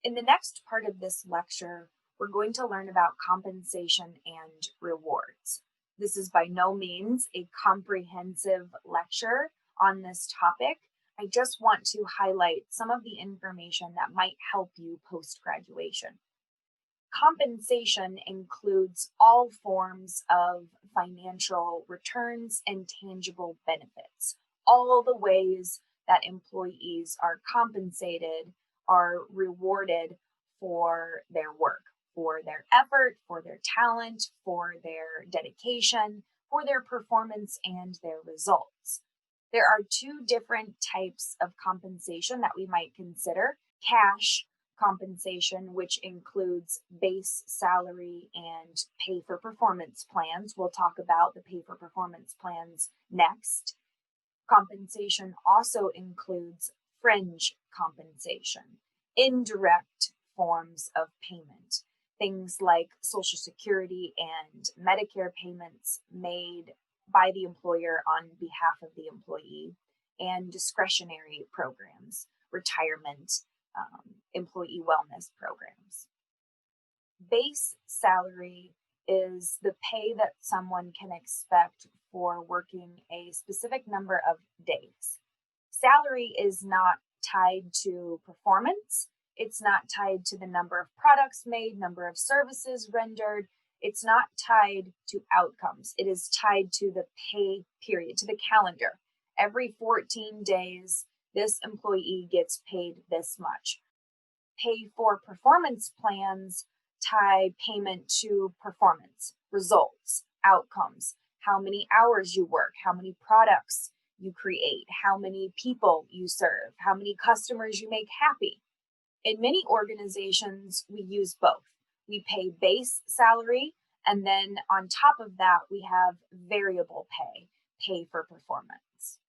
In the next part of this lecture, we're going to learn about compensation and rewards. This is by no means a comprehensive lecture on this topic. I just want to highlight some of the information that might help you post-graduation. Compensation includes all forms of financial returns and tangible benefits, all the ways that employees are compensated, are rewarded for their work, for their effort, for their talent, for their dedication, for their performance and their results. There are two different types of compensation that we might consider: cash compensation, which includes base salary and pay for performance plans. We'll talk about the pay for performance plans next. Compensation also includes fringe compensation, indirect forms of payment, things like Social Security and Medicare payments made by the employer on behalf of the employee, and discretionary programs, retirement, employee wellness programs. Base salary is the pay that someone can expect for working a specific number of days. Salary is not tied to performance. It's not tied to the number of products made, number of services rendered. It's not tied to outcomes. It is tied to the pay period, to the calendar. Every 14 days, this employee gets paid this much. Pay for performance plans tie payment to performance, results, outcomes, how many hours you work, how many products you create, how many people you serve, how many customers you make happy. In many organizations, we use both. We pay base salary, and then on top of that, we have variable pay, pay for performance.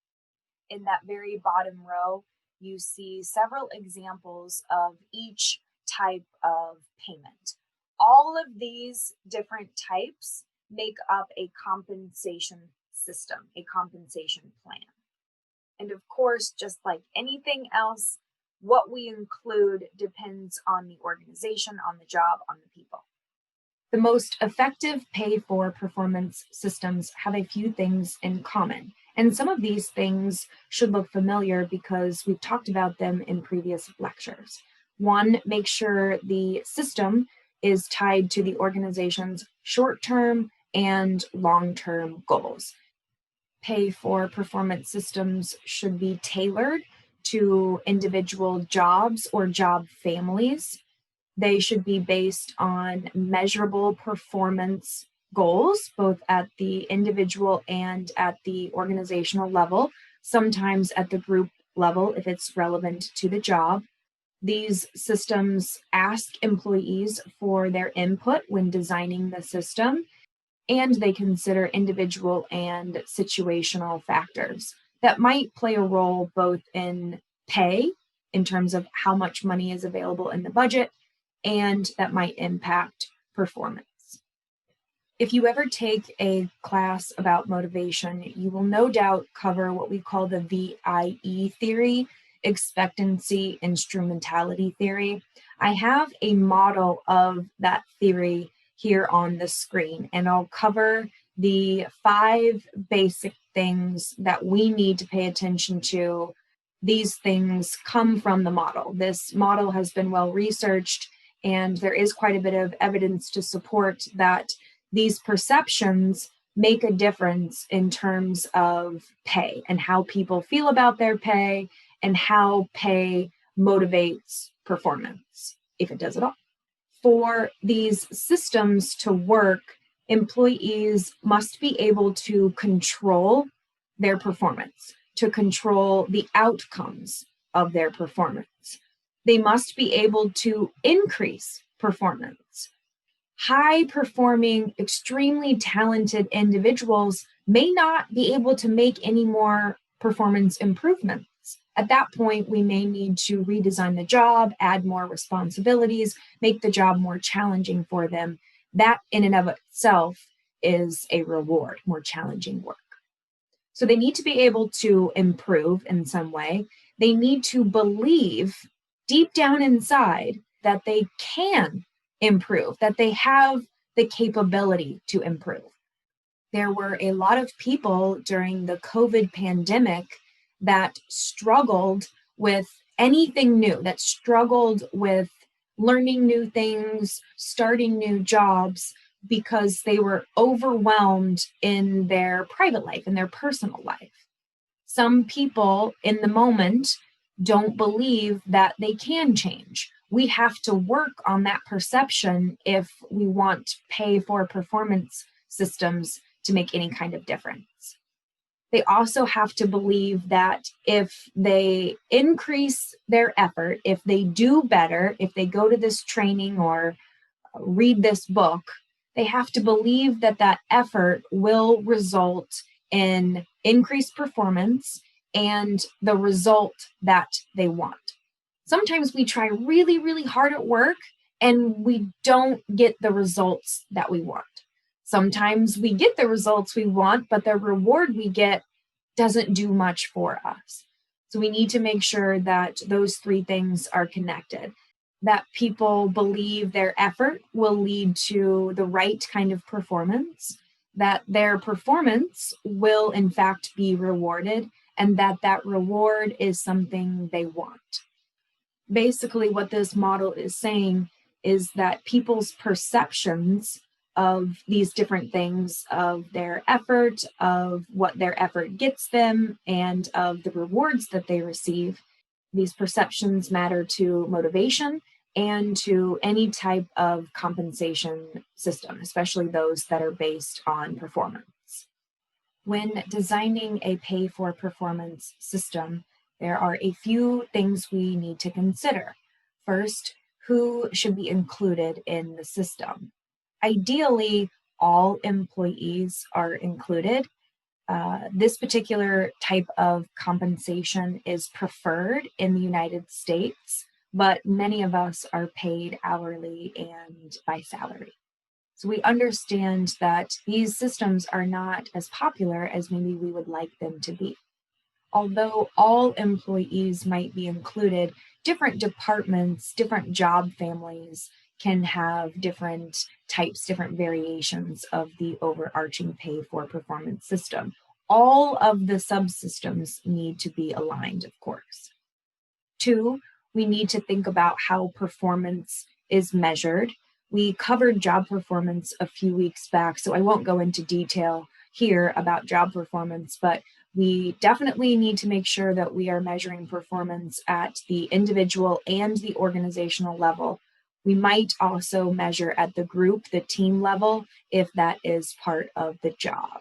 In that very bottom row, you see several examples of each type of payment. All of these different types make up a compensation system, a compensation plan. And of course, just like anything else, what we include depends on the organization, on the job, on the people. The most effective pay for performance systems have a few things in common. And some of these things should look familiar because we've talked about them in previous lectures. One, make sure the system is tied to the organization's short-term and long-term goals. Pay for performance systems should be tailored to individual jobs or job families. They should be based on measurable performance goals, both at the individual and at the organizational level, sometimes at the group level if it's relevant to the job. These systems ask employees for their input when designing the system, and they consider individual and situational factors that might play a role both in pay, in terms of how much money is available in the budget, and that might impact performance. If you ever take a class about motivation, you will no doubt cover what we call the VIE theory, expectancy instrumentality theory. I have a model of that theory here on the screen, and I'll cover the 5 basic things that we need to pay attention to. These things come from the model. This model has been well researched, and there is quite a bit of evidence to support that these perceptions make a difference in terms of pay and how people feel about their pay and how pay motivates performance, if it does at all. For these systems to work, employees must be able to control their performance, to control the outcomes of their performance. They must be able to increase performance. High-performing, extremely talented individuals may not be able to make any more performance improvements. At that point, we may need to redesign the job, add more responsibilities, make the job more challenging for them. That in and of itself is a reward, more challenging work. So they need to be able to improve in some way. They need to believe deep down inside that they can improve, that they have the capability to improve. There were a lot of people during the COVID pandemic that struggled with anything new, that struggled with learning new things, starting new jobs, because they were overwhelmed in their private life, in their personal life. Some people in the moment don't believe that they can change. We have to work on that perception if we want pay for performance systems to make any kind of difference. They also have to believe that if they increase their effort, if they do better, if they go to this training or read this book, they have to believe that that effort will result in increased performance and the result that they want. Sometimes we try really, really hard at work and we don't get the results that we want. Sometimes we get the results we want, but the reward we get doesn't do much for us. So we need to make sure that those three things are connected, that people believe their effort will lead to the right kind of performance, that their performance will in fact be rewarded, and that that reward is something they want. Basically, what this model is saying is that people's perceptions of these different things, of their effort, of what their effort gets them, and of the rewards that they receive, these perceptions matter to motivation and to any type of compensation system, especially those that are based on performance. When designing a pay for performance system, there are a few things we need to consider. First, who should be included in the system? Ideally, all employees are included. This particular type of compensation is preferred in the United States, but many of us are paid hourly and by salary. So we understand that these systems are not as popular as maybe we would like them to be. Although all employees might be included, different departments, different job families can have different types, different variations of the overarching pay for performance system. All of the subsystems need to be aligned, of course. Two, we need to think about how performance is measured. We covered job performance a few weeks back, so I won't go into detail here about job performance, but we definitely need to make sure that we are measuring performance at the individual and the organizational level. We might also measure at the group, the team level, if that is part of the job.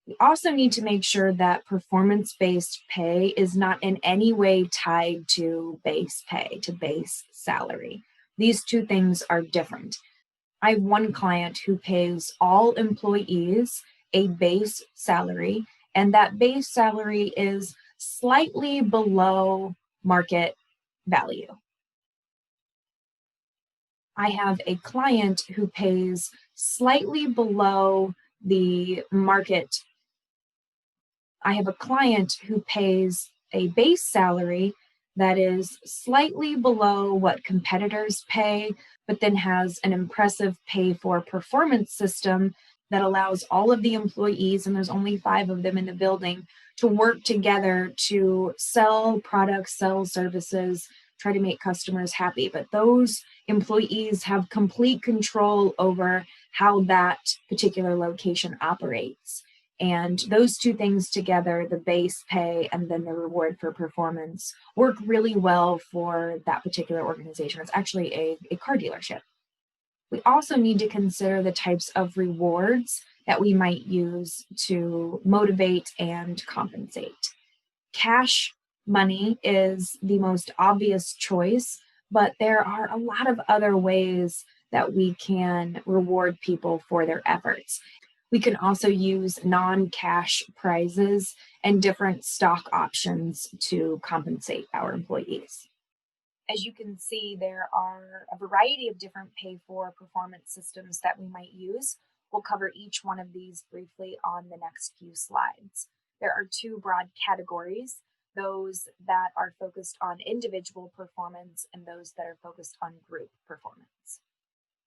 We also need to make sure that performance-based pay is not in any way tied to base pay, to base salary. These two things are different. I have one client who pays all employees a base salary, and that base salary is slightly below market value. I have a client who pays slightly below the market. I have a client who pays a base salary that is slightly below what competitors pay, but then has an impressive pay for performance system that allows all of the employees, and there's only 5 of them in the building, to work together to sell products, sell services, try to make customers happy. But those employees have complete control over how that particular location operates. And those two things together, the base pay and then the reward for performance, work really well for that particular organization. It's actually a car dealership. We also need to consider the types of rewards that we might use to motivate and compensate. Cash money is the most obvious choice, but there are a lot of other ways that we can reward people for their efforts. We can also use non-cash prizes and different stock options to compensate our employees. As you can see, there are a variety of different pay for performance systems that we might use. We'll cover each one of these briefly on the next few slides. There are 2 broad categories. those that are focused on individual performance, and those that are focused on group performance.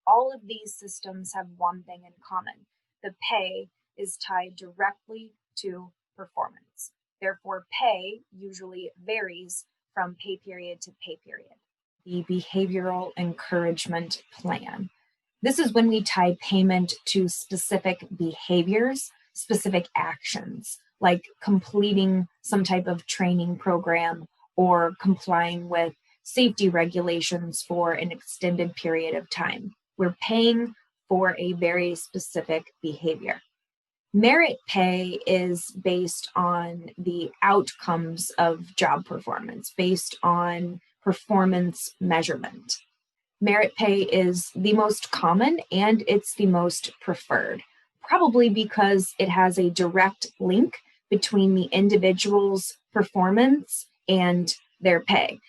All of these systems have one thing in common. The pay is tied directly to performance. Therefore, pay usually varies from pay period to pay period. The behavioral encouragement plan. This is when we tie payment to specific behaviors, specific actions, like completing some type of training program or complying with safety regulations for an extended period of time. We're paying for a very specific behavior. Merit pay is based on the outcomes of job performance, based on performance measurement. Merit pay is the most common and it's the most preferred, probably because it has a direct link between the individual's performance and their pay.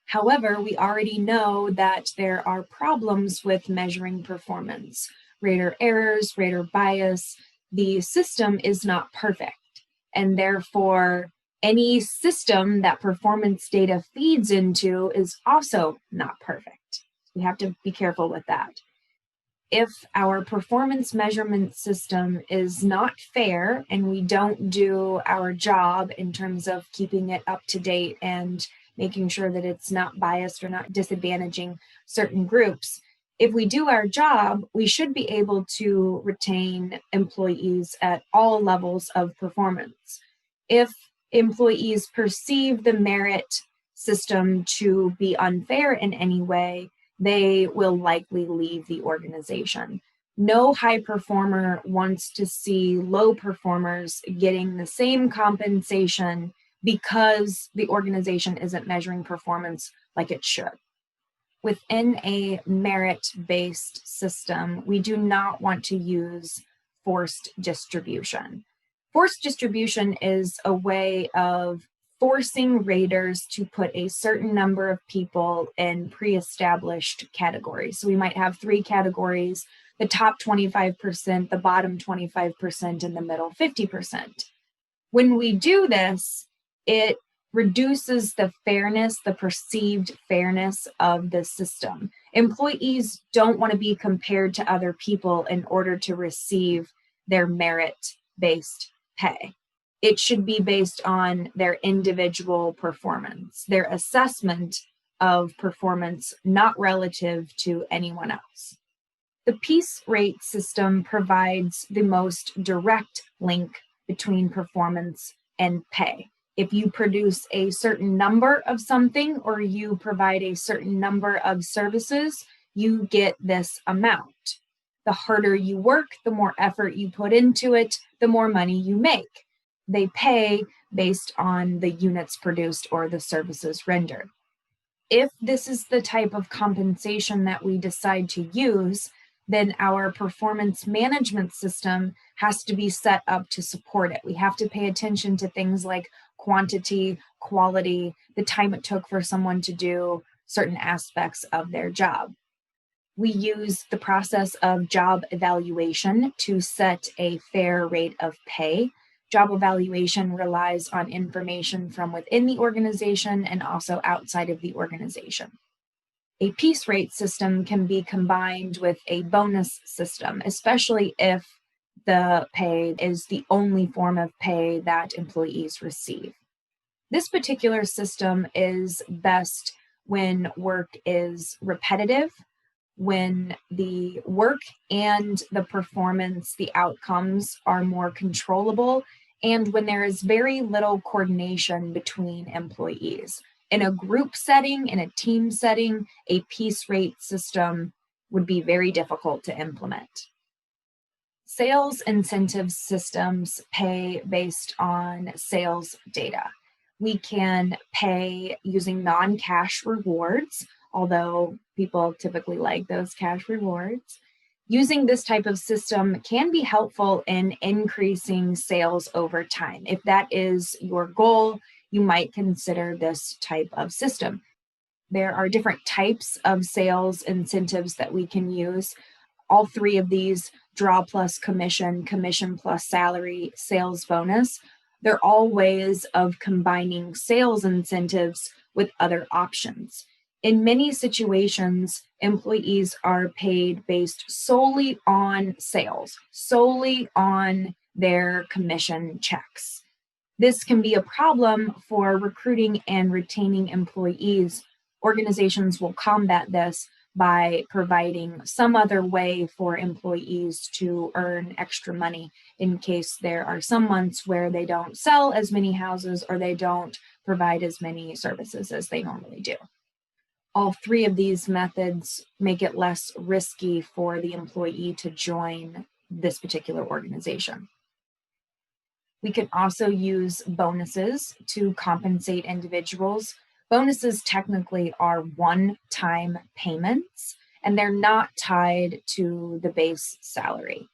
However, we already know that there are problems with measuring performance. Rater errors, rater bias. The system is not perfect, and therefore any system that performance data feeds into is also not perfect. We have to be careful with that. If our performance measurement system is not fair and we don't do our job in terms of keeping it up to date and making sure that it's not biased or not disadvantaging certain groups, if we do our job, we should be able to retain employees at all levels of performance. If employees perceive the merit system to be unfair in any way, they will likely leave the organization. No high performer wants to see low performers getting the same compensation because the organization isn't measuring performance like it should. Within a merit-based system, we do not want to use forced distribution. Forced distribution is a way of forcing raters to put a certain number of people in pre-established categories. So we might have 3 categories, the top 25%, the bottom 25%, and the middle 50%. When we do this, it reduces the fairness, the perceived fairness of the system. Employees don't want to be compared to other people in order to receive their merit-based pay. It should be based on their individual performance, their assessment of performance, not relative to anyone else. The piece rate system provides the most direct link between performance and pay. If you produce a certain number of something or you provide a certain number of services, you get this amount. The harder you work, the more effort you put into it, the more money you make. They pay based on the units produced or the services rendered. If this is the type of compensation that we decide to use, then our performance management system has to be set up to support it. We have to pay attention to things like quantity, quality, the time it took for someone to do certain aspects of their job. We use the process of job evaluation to set a fair rate of pay. Job evaluation relies on information from within the organization and also outside of the organization. A piece rate system can be combined with a bonus system, especially if the pay is the only form of pay that employees receive. This particular system is best when work is repetitive, when the work and the performance, the outcomes are more controllable, and when there is very little coordination between employees. In a group setting, in a team setting, a piece rate system would be very difficult to implement. Sales incentive systems pay based on sales data. We can pay using non-cash rewards, although people typically like those cash rewards. Using this type of system can be helpful in increasing sales over time. If that is your goal, you might consider this type of system. There are different types of sales incentives that we can use. All 3 of these, draw plus commission, commission plus salary, sales bonus, They're all ways of combining sales incentives with other options. In many situations, employees are paid based solely on sales, solely on their commission checks. This can be a problem for recruiting and retaining employees. Organizations will combat this by providing some other way for employees to earn extra money in case there are some months where they don't sell as many houses or they don't provide as many services as they normally do. All three of these methods make it less risky for the employee to join this particular organization. We can also use bonuses to compensate individuals. Bonuses technically are one-time payments, and they're not tied to the base salary.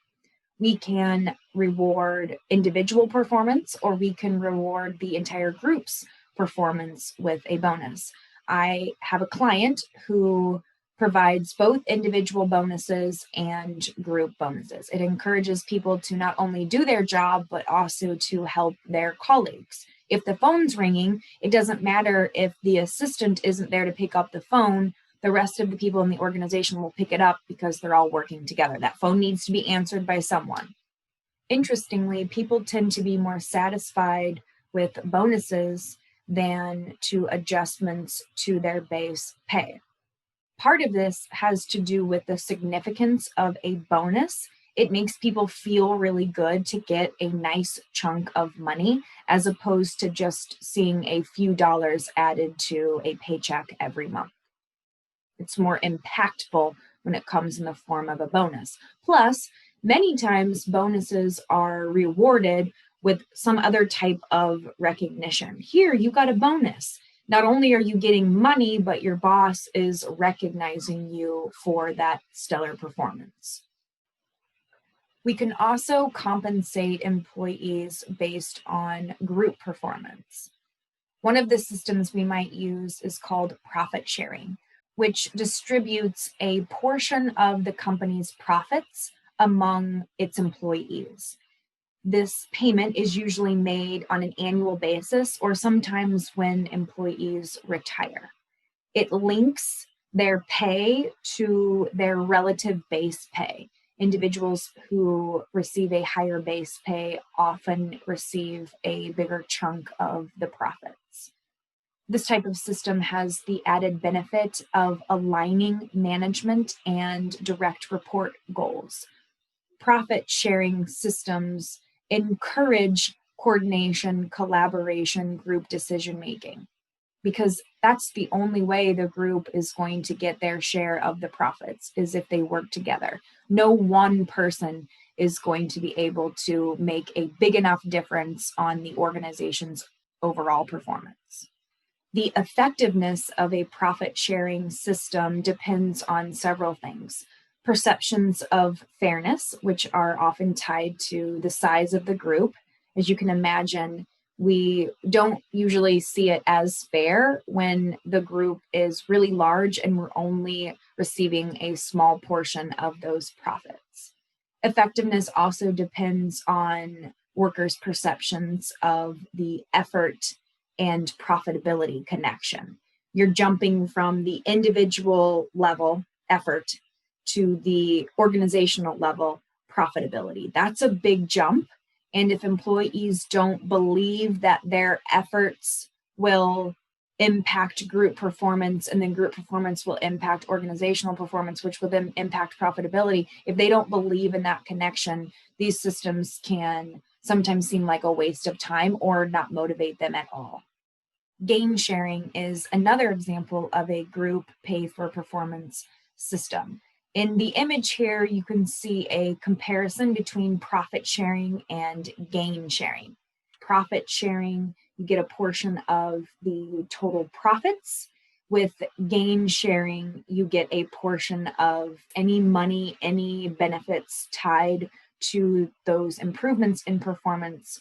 We can reward individual performance, or we can reward the entire group's performance with a bonus. I have a client who provides both individual bonuses and group bonuses. It encourages people to not only do their job, but also to help their colleagues. If the phone's ringing, it doesn't matter if the assistant isn't there to pick up the phone, the rest of the people in the organization will pick it up because they're all working together. That phone needs to be answered by someone. Interestingly, people tend to be more satisfied with bonuses than to adjustments to their base pay. Part of this has to do with the significance of a bonus. It makes people feel really good to get a nice chunk of money as opposed to just seeing a few dollars added to a paycheck every month. It's more impactful when it comes in the form of a bonus. Plus, many times bonuses are rewarded with some other type of recognition. Here, you got a bonus. Not only are you getting money, but your boss is recognizing you for that stellar performance. We can also compensate employees based on group performance. One of the systems we might use is called profit sharing, which distributes a portion of the company's profits among its employees. This payment is usually made on an annual basis or sometimes when employees retire. It links their pay to their relative base pay. Individuals who receive a higher base pay often receive a bigger chunk of the profits. This type of system has the added benefit of aligning management and direct report goals. Profit sharing systems encourage coordination, collaboration, group decision making, because that's the only way the group is going to get their share of the profits is if they work together. No one person is going to be able to make a big enough difference on the organization's overall performance. The effectiveness of a profit sharing system depends on several things. Perceptions of fairness, which are often tied to the size of the group. As you can imagine, we don't usually see it as fair when the group is really large and we're only receiving a small portion of those profits. Effectiveness also depends on workers' perceptions of the effort and profitability connection. You're jumping from the individual level effort to the organizational level profitability. That's a big jump. And if employees don't believe that their efforts will impact group performance and then group performance will impact organizational performance, which will then impact profitability, if they don't believe in that connection, these systems can sometimes seem like a waste of time or not motivate them at all. Gain sharing is another example of a group pay for performance system. In the image here, you can see a comparison between profit sharing and gain sharing. Profit sharing, you get a portion of the total profits. With gain sharing, you get a portion of any money, any benefits tied to those improvements in performance.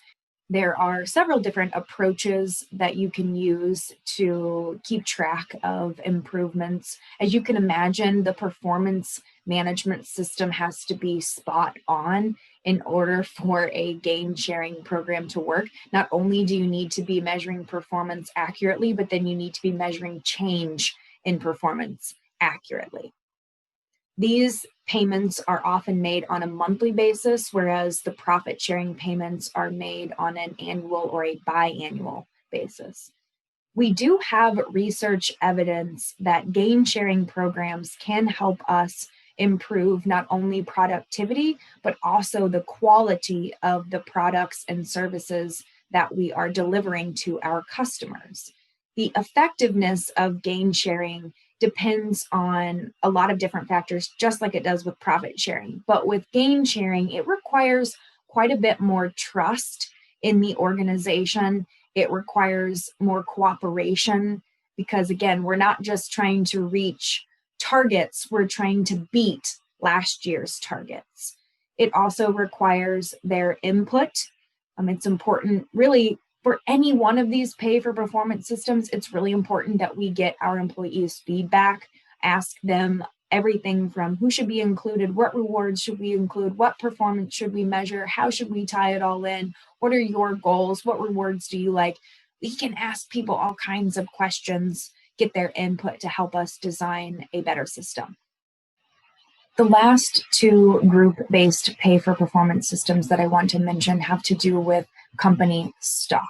There are several different approaches that you can use to keep track of improvements. As you can imagine, the performance management system has to be spot on in order for a gain sharing program to work. Not only do you need to be measuring performance accurately, but then you need to be measuring change in performance accurately. These payments are often made on a monthly basis, whereas the profit sharing payments are made on an annual or a biannual basis. We do have research evidence that gain sharing programs can help us improve not only productivity, but also the quality of the products and services that we are delivering to our customers. The effectiveness of gain sharing depends on a lot of different factors, just like it does with profit sharing. But with gain sharing, it requires quite a bit more trust in the organization. It requires more cooperation because, again, we're not just trying to reach targets, we're trying to beat last year's targets. It also requires their input. It's important, really, for any one of these pay for performance systems, it's really important that we get our employees' feedback, ask them everything from who should be included, what rewards should we include, what performance should we measure, how should we tie it all in, what are your goals, what rewards do you like? We can ask people all kinds of questions, get their input to help us design a better system. The last two group-based pay for performance systems that I want to mention have to do with company stock.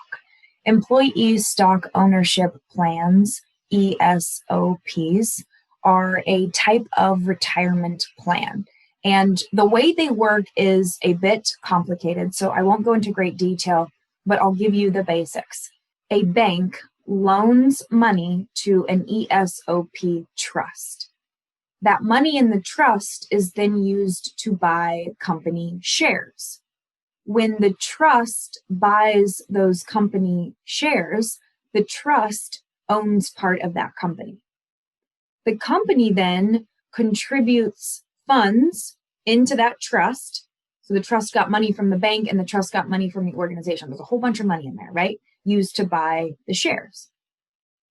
Employee stock ownership plans, ESOPs, are a type of retirement plan. And the way they work is a bit complicated, so I won't go into great detail, but I'll give you the basics. A bank loans money to an ESOP trust. That money in the trust is then used to buy company shares. When the trust buys those company shares, the trust owns part of that company. The company then contributes funds into that trust. So the trust got money from the bank and the trust got money from the organization. There's a whole bunch of money in there, right? Used to buy the shares.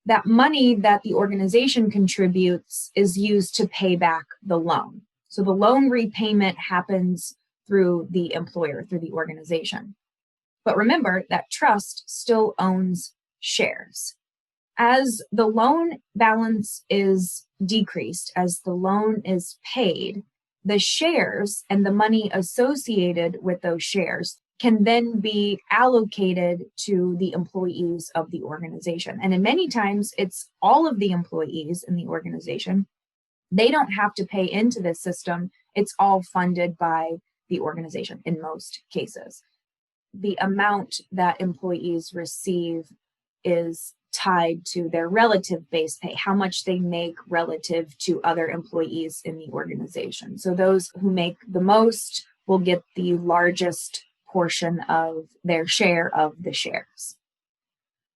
That money that the organization contributes is used to pay back the loan. So the loan repayment happens through the employer, through the organization. But remember that trust still owns shares. As the loan balance is decreased, as the loan is paid, the shares and the money associated with those shares can then be allocated to the employees of the organization. And in many times, it's all of the employees in the organization. They don't have to pay into this system. It's all funded by the organization in most cases. The amount that employees receive is tied to their relative base pay, how much they make relative to other employees in the organization. So those who make the most will get the largest portion of their share of the shares.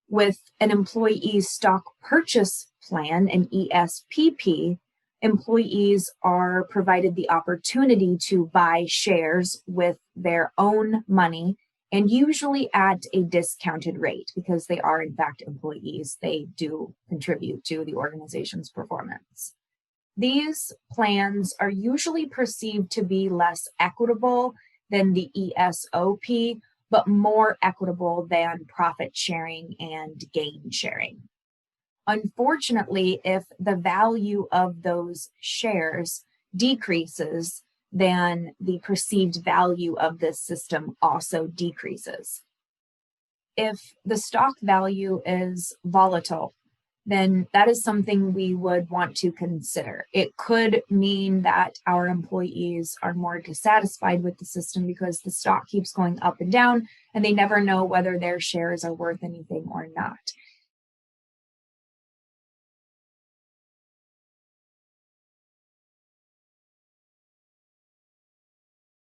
With an employee stock purchase plan, an ESPP, employees are provided the opportunity to buy shares with their own money and usually at a discounted rate because they are in fact employees. They do contribute to the organization's performance. These plans are usually perceived to be less equitable than the ESOP, but more equitable than profit sharing and gain sharing. Unfortunately, if the value of those shares decreases, then the perceived value of this system also decreases. If the stock value is volatile, then that is something we would want to consider. It could mean that our employees are more dissatisfied with the system because the stock keeps going up and down and they never know whether their shares are worth anything or not.